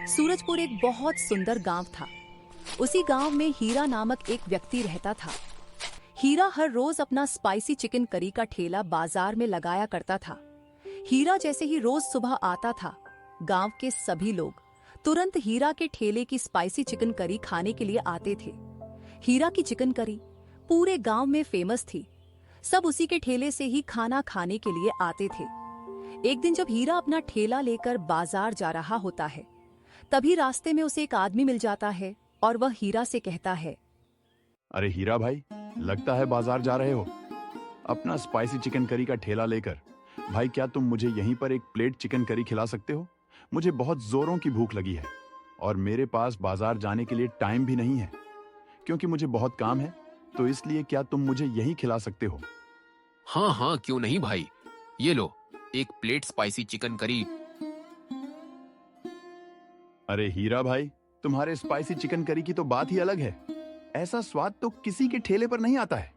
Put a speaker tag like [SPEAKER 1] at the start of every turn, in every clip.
[SPEAKER 1] सूरजपुर एक बहुत सुंदर गांव था। उसी गांव में हीरा नामक एक व्यक्ति रहता था। हीरा हर रोज अपना स्पाइसी चिकन करी का ठेला बाजार में लगाया करता था। हीरा जैसे ही रोज सुबह आता था, गांव के सभी लोग तुरंत हीरा के ठेले की स्पाइसी चिकन करी खाने के लिए आते थे। हीरा की चिकन करी पूरे गांव में फेमस थी। सब उसी के ठेले से ही खाना खाने के लिए आते थे। एक दिन जब हीरा अपना ठेला लेकर बाजार जा रहा होता है, तभी रास्ते में उसे एक आदमी मिल जाता है और वह हीरा से कहता है,
[SPEAKER 2] अरे हीरा भाई, लगता है बाजार जा रहे हो अपना स्पाइसी चिकन करी का ठेला लेकर। भाई, क्या तुम मुझे यहीं पर एक प्लेट चिकन करी खिला सकते हो? मुझे बहुत जोरों की भूख लगी है और मेरे पास बाजार जाने के लिए टाइम भी नहीं है, क्योंकि मुझे बहुत काम है। तो इसलिए क्या तुम मुझे यहीं खिला सकते हो?
[SPEAKER 3] हाँ हाँ, क्यों नहीं भाई, ये लो एक प्लेट स्पाइसी चिकन करी।
[SPEAKER 2] अरे हीरा भाई, तुम्हारे स्पाइसी चिकन करी की तो बात ही अलग है। ऐसा स्वाद तो किसी के ठेले पर नहीं आता है।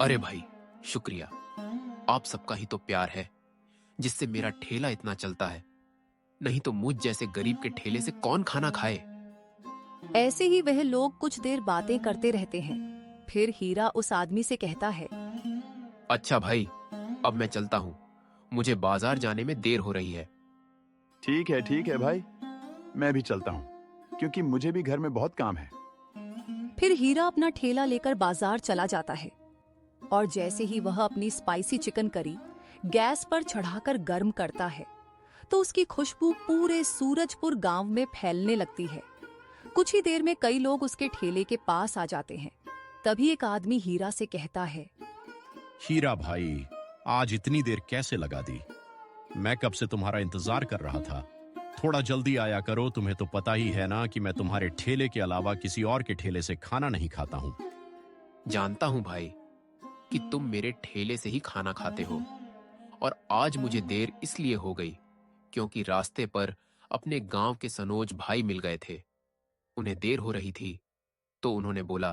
[SPEAKER 3] अरे भाई शुक्रिया, आप सबका ही तो प्यार है जिससे मेरा ठेला इतना चलता है, नहीं तो मुझ जैसे गरीब के ठेले से कौन खाना खाए।
[SPEAKER 1] ऐसे ही वह लोग कुछ देर बातें करते रहते हैं। फिर हीरा उस आदमी से कहता है,
[SPEAKER 3] अच्छा भाई, अब मैं चलता हूँ, मुझे बाजार जाने में देर हो रही है।
[SPEAKER 2] ठीक है भाई, मैं भी चलता हूँ, क्योंकि मुझे भी घर में बहुत काम है।
[SPEAKER 1] फिर हीरा अपना ठेला लेकर बाजार चला जाता है और जैसे ही वह अपनी स्पाइसी चिकन करी गैस पर चढ़ाकर गर्म करता है, तो उसकी खुशबू पूरे सूरजपुर गांव में फैलने लगती है। कुछ ही देर में कई लोग उसके ठेले के पास आ जाते हैं। तभी एक आदमी हीरा से कहता है,
[SPEAKER 4] हीरा भाई, आज इतनी देर कैसे लगा दी? मैं कब से तुम्हारा इंतजार कर रहा था। थोड़ा जल्दी आया करो, तुम्हें तो पता ही है ना कि मैं तुम्हारे ठेले के अलावा किसी और के ठेले से खाना नहीं खाता हूँ।
[SPEAKER 3] जानता हूँ भाई कि तुम मेरे ठेले से ही खाना खाते हो, और आज मुझे देर इसलिए हो गई क्योंकि रास्ते पर अपने गांव के सनोज भाई मिल गए थे। उन्हें देर हो रही थी तो उन्होंने बोला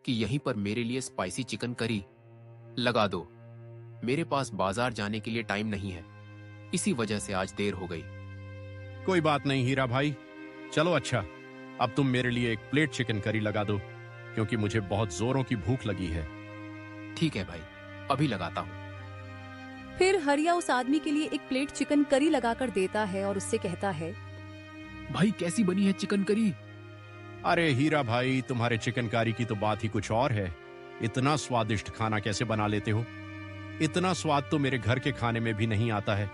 [SPEAKER 3] कि यहीं पर मेरे लिए स्पाइसी चिकन करी लगा दो। मेरे पास बाजार जाने के लिए टाइम नहीं है, इसी वजह से आज देर हो गई।
[SPEAKER 4] कोई बात नहीं हीरा भाई, चलो अच्छा, अब तुम मेरे लिए एक प्लेट चिकन करी लगा दो, क्योंकि मुझे बहुत जोरों की भूख लगी है।
[SPEAKER 3] ठीक है भाई, अभी लगाता हूँ।
[SPEAKER 1] फिर हरिया उस आदमी के लिए एक प्लेट चिकन करी लगाकर देता है और उससे कहता है,
[SPEAKER 3] भाई कैसी बनी है चिकन करी?
[SPEAKER 4] अरे हीरा भाई, तुम्हारे चिकन कारी की तो बात ही कुछ और है। इतना स्वादिष्ट खाना कैसे बना लेते हो? इतना स्वाद तो मेरे घर के खाने में भी नहीं आता है।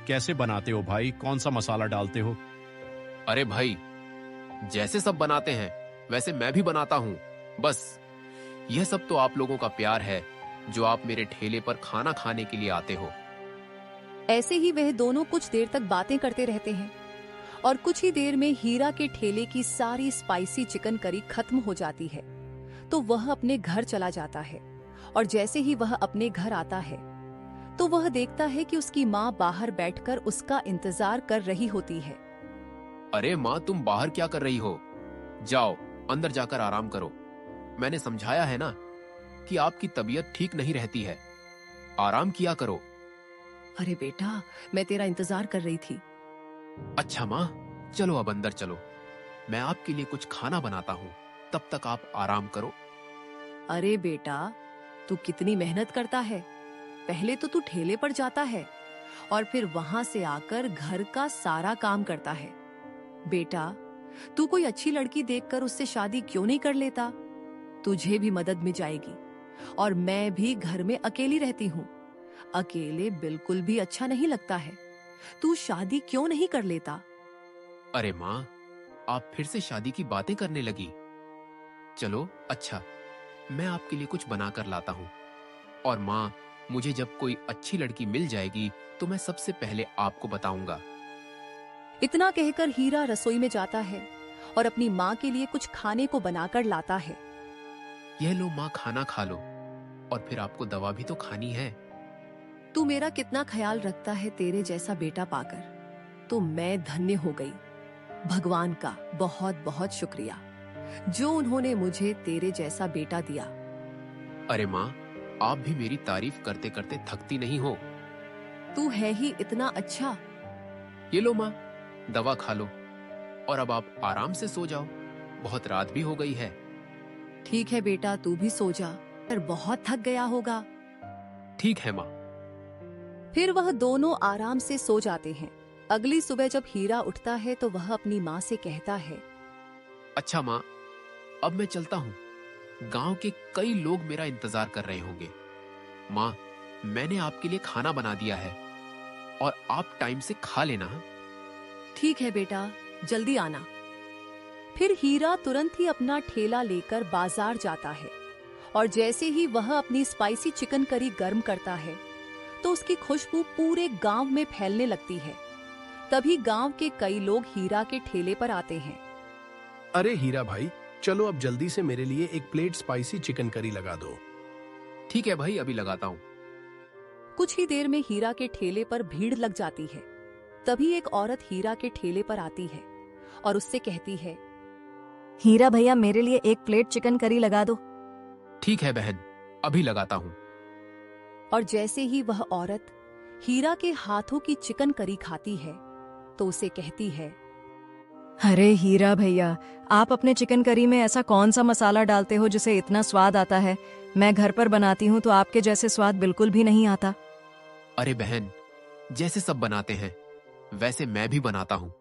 [SPEAKER 4] कैसे बनाते हो भाई? कौन सा मसाला डालते हो?
[SPEAKER 3] अरे भाई, जैसे सब बनाते हैं वैसे मैं भी बनाता हूँ। बस यह सब तो आप लोगों का प्यार है जो आप मेरे ठेले पर खाना खाने के लिए आते हो।
[SPEAKER 1] ऐसे ही वह दोनों कुछ देर तक बातें करते रहते हैं और कुछ ही देर में हीरा के ठेले की सारी स्पाइसी चिकन करी खत्म हो जाती है। तो वह अपने घर चला जाता है और जैसे ही वह अपने घर आता है तो वह देखता है कि उसकी माँ बाहर बैठकर उसका इंतजार कर रही होती है।
[SPEAKER 3] अरे माँ, तुम बाहर क्या कर रही हो? जाओ अंदर जाकर आराम करो। मैंने समझाया है ना कि आपकी तबीयत ठीक नहीं रहती है, आराम किया करो।
[SPEAKER 1] अरे बेटा, मैं तेरा इंतजार कर रही थी।
[SPEAKER 3] अच्छा माँ, चलो अब अंदर चलो, मैं आपके लिए कुछ खाना बनाता हूँ, तब तक आप आराम करो।
[SPEAKER 1] अरे बेटा, तू कितनी मेहनत करता है। पहले तो तू ठेले पर जाता है और फिर वहां से आकर घर का सारा काम करता है। बेटा, तू कोई अच्छी लड़की देखकर उससे शादी क्यों नहीं कर लेता? तुझे भी मदद मिल जाएगी और मैं भी घर में अकेली रहती हूँ। अकेले बिल्कुल भी अच्छा नहीं लगता है। तू शादी क्यों नहीं कर लेता?
[SPEAKER 3] अरे माँ, आप फिर से शादी की बातें करने लगी। चलो अच्छा, मैं आपके लिए कुछ बनाकर लाता हूँ, और माँ, मुझे जब कोई अच्छी लड़की मिल जाएगी तो मैं सबसे पहले आपको बताऊंगा।
[SPEAKER 1] इतना कहकर हीरा रसोई में जाता है और अपनी माँ के लिए कुछ खाने को बनाकर लाता है।
[SPEAKER 3] यह लो माँ, खाना खा लो, और फिर आपको दवा भी तो खानी है।
[SPEAKER 1] तू मेरा कितना ख्याल रखता है, तेरे जैसा बेटा पाकर तो मैं धन्य हो गई। भगवान का बहुत बहुत शुक्रिया जो उन्होंने मुझे तेरे जैसा बेटा दिया।
[SPEAKER 3] अरे माँ, आप भी मेरी तारीफ करते करते थकती नहीं हो।
[SPEAKER 1] तू है ही इतना अच्छा।
[SPEAKER 3] ये लो माँ, दवा खा लो और अब आप आराम से सो जाओ, बहुत रात भी हो गई है।
[SPEAKER 1] ठीक है बेटा, तू भी सो जा, पर बहुत थक गया होगा।
[SPEAKER 3] ठीक है माँ।
[SPEAKER 1] फिर वह दोनों आराम से सो जाते हैं। अगली सुबह जब हीरा उठता है तो वह अपनी माँ से कहता है,
[SPEAKER 3] अच्छा माँ, अब मैं चलता हूँ। गांव के कई लोग मेरा इंतजार कर रहे होंगे। माँ, मैंने आपके लिए खाना बना दिया है और आप टाइम से खा लेना।
[SPEAKER 1] ठीक है बेटा, जल्दी आना। फिर हीरा तुरंत ही अपना ठेला लेकर बाजार जाता है और जैसे ही वह अपनी स्पाइसी चिकन करी गर्म करता है तो उसकी खुशबू पूरे गांव में फैलने लगती है। तभी गांव के कई लोग हीरा के ठेले पर आते हैं।
[SPEAKER 5] अरे हीरा भाई, चलो अब जल्दी से मेरे लिए एक प्लेट स्पाइसी चिकन करी लगा दो।
[SPEAKER 3] ठीक है भाई, अभी लगाता हूँ।
[SPEAKER 1] कुछ ही देर में हीरा के ठेले पर भीड़ लग जाती है। तभी एक औरत हीरा के ठेले पर आती है और उससे कहती है,
[SPEAKER 6] हीरा भैया, मेरे लिए एक प्लेट चिकन करी लगा दो।
[SPEAKER 3] ठीक है बहन, अभी लगाता हूँ।
[SPEAKER 1] और जैसे ही वह औरत हीरा के हाथों की चिकन करी खाती है तो उसे कहती है,
[SPEAKER 6] अरे हीरा भैया, आप अपने चिकन करी में ऐसा कौन सा मसाला डालते हो जिसे इतना स्वाद आता है? मैं घर पर बनाती हूँ तो आपके जैसे स्वाद बिल्कुल भी नहीं आता।
[SPEAKER 3] अरे बहन, जैसे सब बनाते हैं वैसे मैं भी बनाता हूँ।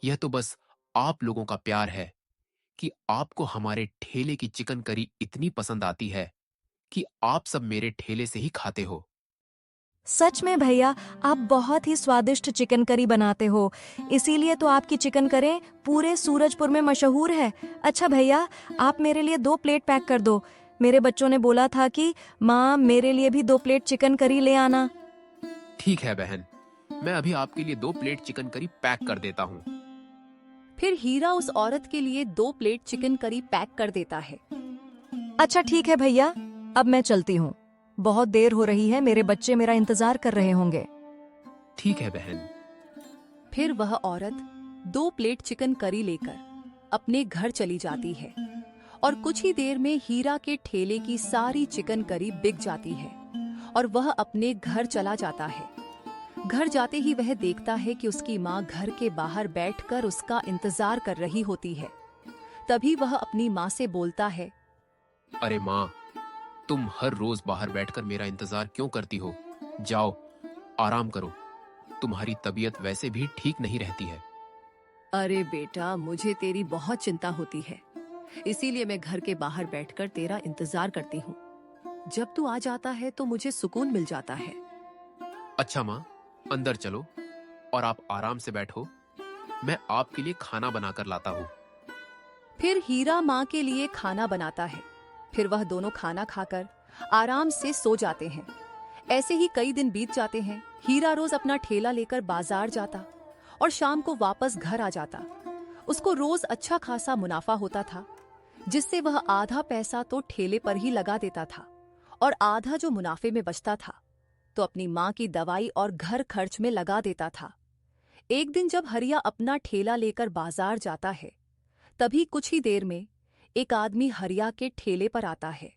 [SPEAKER 3] यह तो बस आप लोगों का प्यार है कि आपको हमारे ठेले की चिकन करी इतनी पसंद आती है कि आप सब मेरे ठेले से ही खाते हो।
[SPEAKER 6] सच में भैया, आप बहुत ही स्वादिष्ट चिकन करी बनाते हो, इसीलिए तो आपकी चिकन करी पूरे सूरजपुर में मशहूर है। अच्छा भैया, आप मेरे लिए 2 प्लेट पैक कर दो। मेरे बच्चों ने बोला था कि माँ, मेरे लिए भी 2 प्लेट चिकन करी ले आना।
[SPEAKER 3] ठीक है बहन, मैं अभी आपके लिए 2 प्लेट चिकन करी पैक कर देता हूँ।
[SPEAKER 1] फिर हीरा उस औरत के लिए 2 प्लेट चिकन करी पैक कर देता है।
[SPEAKER 6] अच्छा ठीक है भैया, अब मैं चलती हूँ। बहुत देर हो रही है, मेरे बच्चे मेरा इंतजार कर रहे होंगे।
[SPEAKER 3] ठीक है बहन।
[SPEAKER 1] फिर वह औरत 2 प्लेट चिकन करी लेकर अपने घर चली जाती है और कुछ ही देर में हीरा के ठेले की सारी चिकन करी बिक जाती है और वह अपने घर चला जाता है। घर जाते ही वह देखता है कि उसकी माँ घर के बाहर बैठकर उसका इंतजार कर रही होती है। तभी वह अपनी माँ से बोलता है,
[SPEAKER 3] अरे माँ, तुम हर रोज बाहर बैठकर मेरा इंतजार क्यों करती हो? जाओ, आराम करो। तुम्हारी तबीयत वैसे भी ठीक नहीं रहती है।
[SPEAKER 1] अरे बेटा, मुझे तेरी बहुत चिंता होती है, इसीलिए मैं घर के बाहर बैठकर तेरा इंतजार करती हूँ। जब तू आ जाता है तो मुझे सुकून मिल जाता है।
[SPEAKER 3] अच्छा माँ, अंदर चलो और आप आराम से बैठो। मैं आपके लिए खाना बनाकर लाता हूँ।
[SPEAKER 1] फिर हीरा माँ के लिए खाना बनाता है। फिर वह दोनों खाना खाकर आराम से सो जाते हैं। ऐसे ही कई दिन बीत जाते हैं। हीरा रोज अपना ठेला लेकर बाजार जाता और शाम को वापस घर आ जाता। उसको रोज अच्छा खासा मुनाफा होता था, जिससे वह आधा पैसा तो ठेले पर ही लगा देता था और आधा जो मुनाफे में बचता था तो अपनी माँ की दवाई और घर खर्च में लगा देता था। एक दिन जब हरिया अपना ठेला लेकर बाजार जाता है, तभी कुछ ही देर में एक आदमी हरिया के ठेले पर आता है।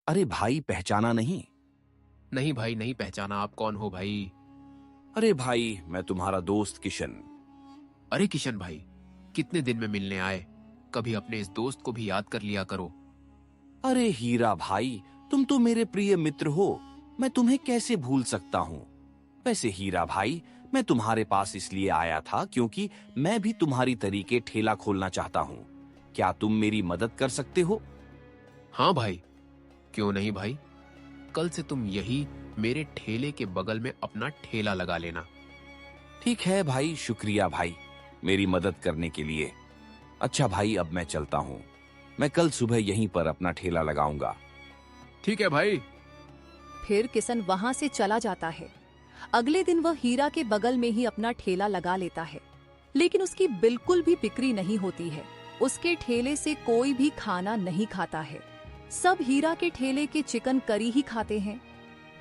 [SPEAKER 7] अरे भाई, पहचाना नहीं?
[SPEAKER 3] नहीं भाई, नहीं पहचाना। आप कौन हो भाई?
[SPEAKER 7] अरे भाई, मैं तुम्हारा दोस्त किशन।
[SPEAKER 3] अरे किशन भाई, कितने दिन में मिलने आए। कभी अपने इस दोस्त को भी याद कर लिया करो।
[SPEAKER 7] अरे हीरा भाई, तुम तो मेरे प्रिय मित्र हो, मैं तुम्हें कैसे भूल सकता हूँ। वैसे हीरा भाई, मैं तुम्हारे पास इसलिए आया था क्योंकि मैं भी तुम्हारी तरीके ठेला खोलना चाहता हूँ। क्या तुम मेरी मदद कर सकते हो?
[SPEAKER 3] हाँ भाई, क्यों नहीं भाई। कल से तुम यही मेरे ठेले के बगल में अपना ठेला लगा लेना।
[SPEAKER 7] ठीक है भाई, शुक्रिया भाई मेरी मदद करने के लिए। अच्छा भाई, अब मैं चलता हूँ। मैं कल सुबह यहीं पर अपना ठेला लगाऊंगा।
[SPEAKER 3] ठीक है भाई।
[SPEAKER 1] फिर किशन वहां से चला जाता है। अगले दिन वह हीरा के बगल में ही अपना ठेला लगा लेता है, लेकिन उसकी बिल्कुल भी बिक्री नहीं होती है। उसके ठेले से कोई भी खाना नहीं खाता है। सब हीरा के ठेले के चिकन करी ही खाते हैं।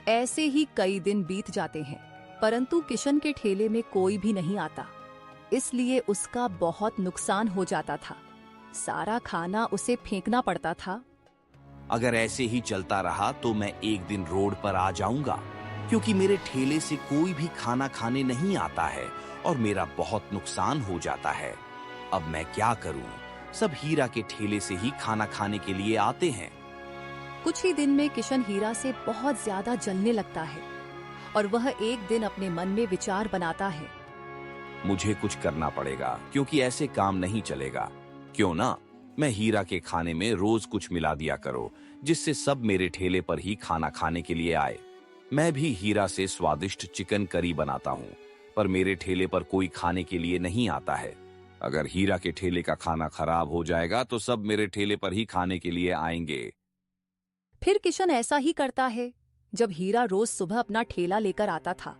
[SPEAKER 1] ऐसे ही कई दिन बीत जाते हैं, परंतु किशन के ठेले में कोई भी नहीं आता, इसलिए उसका बहुत नुकसान हो जाता था। सारा खाना उसे फेंकना पड़ता था।
[SPEAKER 7] अगर ऐसे ही चलता रहा तो मैं एक दिन रोड पर आ जाऊंगा, क्योंकि मेरे ठेले से कोई भी खाना खाने नहीं आता है और मेरा बहुत नुकसान हो जाता है। अब मैं क्या करूं? सब हीरा के ठेले से ही खाना खाने के लिए आते हैं।
[SPEAKER 1] कुछ ही दिन में किशन हीरा से बहुत ज्यादा जलने लगता है और वह एक दिन अपने मन में विचार बनाता है।
[SPEAKER 7] मुझे कुछ करना पड़ेगा, क्योंकि ऐसे काम नहीं चलेगा। क्यों ना मैं हीरा के खाने में रोज कुछ मिला दिया करो, जिससे सब मेरे ठेले पर ही खाना खाने के लिए आए। मैं भी हीरा से स्वादिष्ट चिकन करी बनाता हूँ, पर मेरे ठेले पर कोई खाने के लिए नहीं आता है। अगर हीरा के ठेले का खाना खराब हो जाएगा तो सब मेरे ठेले पर ही खाने के लिए आएंगे।
[SPEAKER 1] फिर किशन ऐसा ही करता है। जब हीरा रोज सुबह अपना ठेला लेकर आता था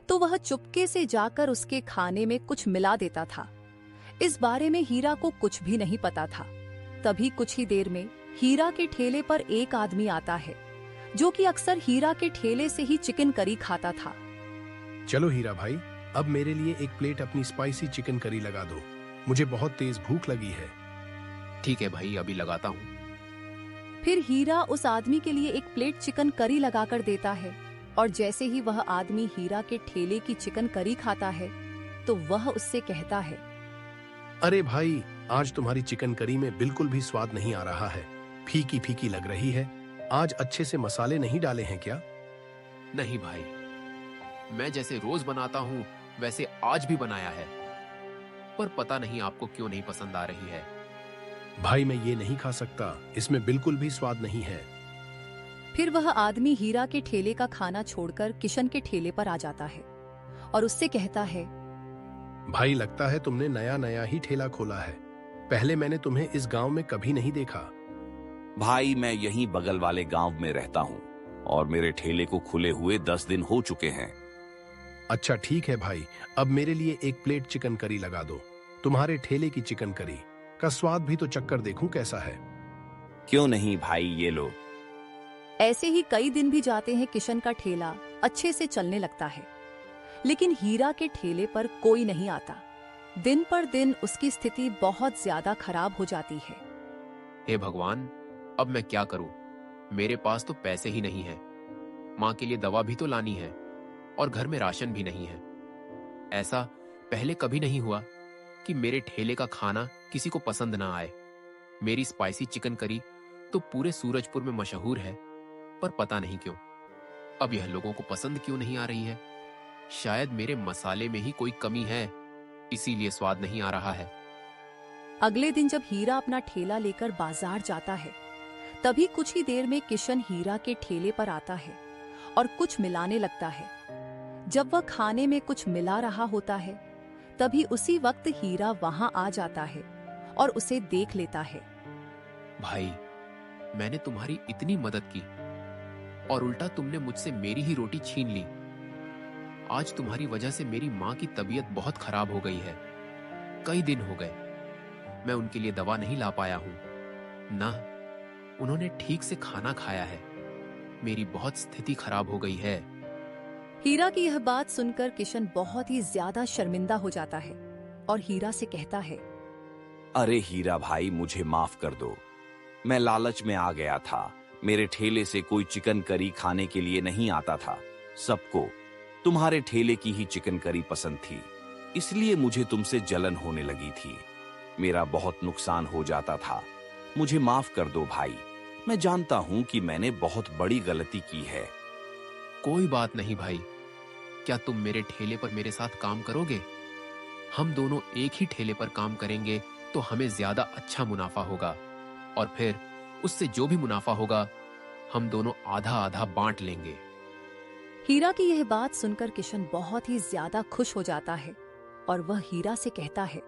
[SPEAKER 1] तो वह चुपके से जाकर उसके खाने में कुछ मिला देता था। इस बारे में हीरा को कुछ भी नहीं पता था। तभी कुछ ही देर में हीरा के ठेले पर एक आदमी आता है जो कि अक्सर हीरा के ठेले से ही चिकन करी खाता था।
[SPEAKER 5] चलो हीरा भाई, अब मेरे लिए एक प्लेट अपनी स्पाइसी चिकन करी लगा दो। मुझे बहुत तेज भूख लगी है।
[SPEAKER 3] ठीक है भाई, अभी लगाता हूँ।
[SPEAKER 1] फिर हीरा उस आदमी के लिए एक प्लेट चिकन करी लगाकर देता है और जैसे ही वह आदमी हीरा के ठेले की चिकन करी खाता है तो वह उससे कहता है,
[SPEAKER 5] अरे भाई, आज तुम्हारी चिकन करी में बिल्कुल भी स्वाद नहीं आ रहा है। फीकी फीकी लग रही है। आज अच्छे से मसाले नहीं डाले हैं क्या?
[SPEAKER 3] नहीं भाई, मैं जैसे रोज बनाता हूँ वैसे आज भी बनाया है, पर पता नहीं आपको क्यों नहीं पसंद आ रही है।
[SPEAKER 5] भाई मैं ये नहीं खा सकता, इसमें बिल्कुल भी स्वाद नहीं है।
[SPEAKER 1] फिर वह आदमी हीरा के ठेले का खाना छोड़कर किशन के ठेले पर आ जाता है और उससे कहता है,
[SPEAKER 5] भाई लगता है तुमने नया नया ही ठेला खोला है। पहले मैंने तुम्हें इस गांव में कभी नहीं देखा।
[SPEAKER 7] भाई मैं यहीं बगल वाले गांव में रहता हूँ और मेरे ठेले को खुले हुए 10 दिन हो चुके हैं।
[SPEAKER 5] अच्छा ठीक है भाई, अब मेरे लिए एक प्लेट चिकन करी लगा दो। तुम्हारे ठेले की चिकन करी का स्वाद भी तो चक्कर देखूं कैसा है।
[SPEAKER 7] क्यों नहीं भाई, ये लो।
[SPEAKER 1] ऐसे ही कई दिन भी जाते हैं। किशन का ठेला अच्छे से चलने लगता है, लेकिन हीरा के ठेले पर कोई नहीं आता। दिन पर दिन उसकी स्थिति बहुत ज्यादा खराब हो जाती है।
[SPEAKER 3] हे भगवान, अब मैं क्या करूं? मेरे पास तो पैसे ही नहीं हैं। माँ के लिए दवा भी तो लानी है और घर में राशन भी नहीं है। ऐसा पहले कभी नहीं हुआ कि मेरे ठेले का खाना किसी को पसंद ना आए। मेरी स्पाइसी चिकन करी तो पूरे सूरजपुर में मशहूर है, पर पता नहीं क्यों अब यह लोगों को पसंद क्यों नहीं आ रही है। शायद मेरे मसाले में ही कोई कमी है, इसीलिए स्वाद नहीं आ रहा है।
[SPEAKER 1] अगले दिन जब हीरा अपना ठेला लेकर बाजार जाता है, तभी कुछ ही देर में किशन हीरा के ठेले पर आता है और कुछ मिलाने लगता है। जब वह खाने में कुछ मिला रहा होता है, तभी उसी वक्त हीरा वहां आ जाता है और उसे देख लेता है।
[SPEAKER 3] भाई, मैंने तुम्हारी इतनी मदद की और उल्टा तुमने मुझसे मेरी ही रोटी छीन ली। आज तुम्हारी वजह से मेरी माँ की तबीयत बहुत खराब हो गई है। कई दिन हो गए मैं उनके लिए दवा नहीं ला पाया हूं, ना उन्होंने ठीक से खाना खाया है। मेरी बहुत स्थिति खराब हो गई है।
[SPEAKER 1] हीरा की यह बात सुनकर किशन बहुत ही ज्यादा शर्मिंदा हो जाता है और हीरा से कहता है,
[SPEAKER 7] अरे हीरा भाई, मुझे माफ कर दो। मैं लालच में आ गया था। मेरे ठेले से कोई चिकन करी खाने के लिए नहीं आता था। सबको तुम्हारे ठेले की ही चिकन करी पसंद थी, इसलिए मुझे तुमसे जलन होने लगी थी। मेरा बहुत नुकसान हो जाता था। मुझे माफ कर दो भाई। मैं जानता हूं कि मैंने बहुत बड़ी गलती की है।
[SPEAKER 3] कोई बात नहीं भाई, क्या तुम मेरे ठेले पर मेरे साथ काम करोगे? हम दोनों एक ही ठेले पर काम करेंगे तो हमें ज्यादा अच्छा मुनाफा होगा और फिर उससे जो भी मुनाफा होगा हम दोनों आधा आधा बांट लेंगे।
[SPEAKER 1] हीरा की यह बात सुनकर किशन बहुत ही ज्यादा खुश हो जाता है और वह हीरा से कहता है,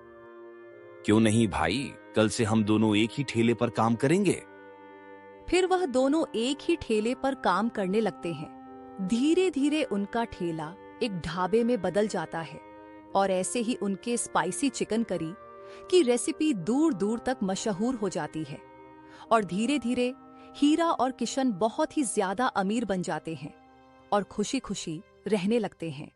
[SPEAKER 7] क्यों नहीं भाई, कल से हम दोनों एक ही ठेले पर काम करेंगे।
[SPEAKER 1] फिर वह दोनों एक ही ठेले पर काम करने लगते हैं। धीरे धीरे उनका ठेला एक ढाबे में बदल जाता है और ऐसे ही उनके स्पाइसी चिकन करी की रेसिपी दूर दूर तक मशहूर हो जाती है और धीरे धीरे हीरा और किशन बहुत ही ज्यादा अमीर बन जाते हैं और खुशी खुशी रहने लगते हैं।